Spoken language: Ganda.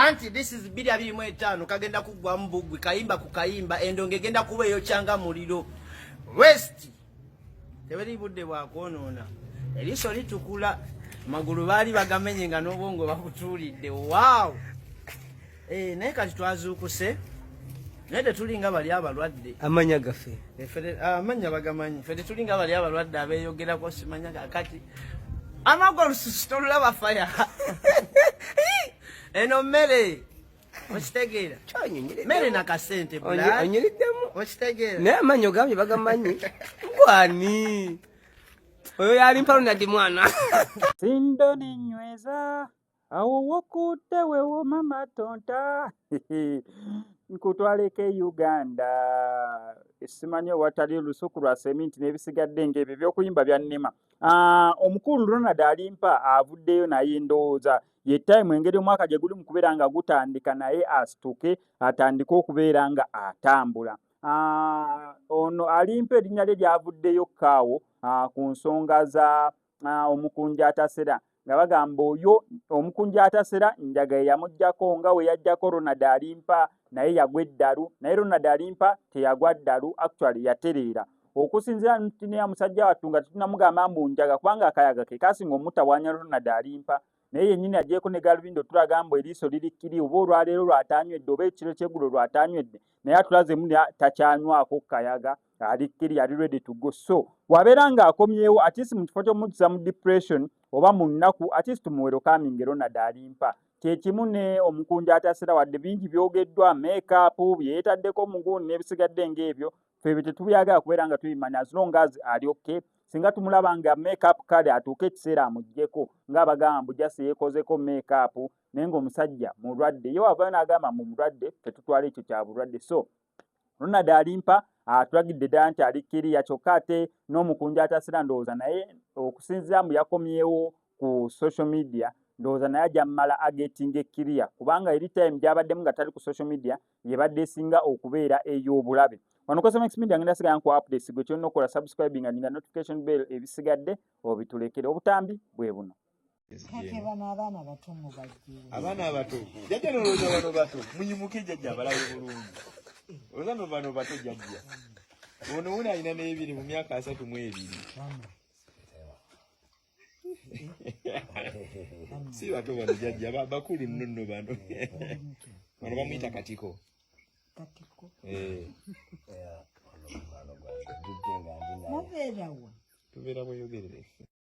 anti this is 225 kagenda kugwa mbugwe kayimba ku kayimba endonge genda kuba eyo kyanga muliro west tebali budde bwakonona eriso litukula magulu bali bagamenye nga n'obwongo bakutulidde wow naye kati twazukuse nede tulinga bali abalwadde amanya gafe amanya bagamanyi fede tulinga bali abalwadde abeyogerako simanya kati amagolu sitolula bafaya eno mmere okitegeera mmere nakasente bula onyiriddemu okitegeera naye amanya ogambye bagamanyi gwani oyo yali mpalonaddi mwana sindoni nyweza awo wokutte wewo mama tonta nkutwaleko e Uganda simanyi watali olusuku lwa seminti n'ebisigadde ng'ebyo by'okuyimba byannema omukulu Ronald Alimpa avuddeyo naye ndowooza ye time engeri omwaka gye guli mu kubeera nga gutandika naye asituke atandike okubeera nga atambula ono Alimpa erinnya lye lyavuddeyo kaawo ku nsonga za omukunja atasera nga bagamba oyo omukunja atasera njaga yamuggyako nga we yajjako Ronald Alimpa naye yagwa eddalu naye Ronald Alimpa teyagwa ddalu actually yatereera okusinziira ne musajja wattu nga tetunamugamba mbu njaga kubanga akayaga ke kasinga omutawaanya Ronald Alimpa naye yennyini agyeko ne Galvindo tulaga mbu eriiso lirikkiri oba olwaleero lwatanywedde oba ekiro kyeggulo lwatanywedde naye atulazemu takyanywako kayaga alikkiri ali ready to go so wabeera ng'akomyewo atisi mu kifo ky'omuzza mu depression oba mu nnaku atisi tumuwero kaminge Ronald Alimpa kyekimu ne omukunja atasera wadde bingi byogeddwa makeup byeyeetaddeko omuguuni n'ebisigadde ng'ebyo ffe tetubyagala kubeera nga tubimanya as long as ali okay singa tumulaba nga makeup kale atuuke ekiseera amuggyeko ng'abagamba mbu jasi yeekozeko makeup naye ng'omusajja mulwadde ye wavayo n'agamba mu mulwadde tetutwala ekyo kya bulwadde so Ronald Alimpa atulagidde ddala nti alikkiriya kyokka ate n'omukunja atasera ndowooza naye okusinziira mu yakomyewo ku social media ndowooza naye ajja mmala agetinga ekkiriya kubanga eri time gy'abaddemu nga tali ku social media yebadde esinga okubeera ey'obulabe wano ku SMX Media ngenda sigala nkuwa updates gwe kyolina okukola subscribing nga notification bell ebisigadde obitulekere obutambi bwe buno abaana abato jajja nolowooza bano bato munyimuke jajja abalabe bulungi olowooza no bano bato jajja ono wuno alina n'ebiri mu myaka 32 si bato bano jajja bakuli nno bano bano bamuyita katiko tubeera bweyogerere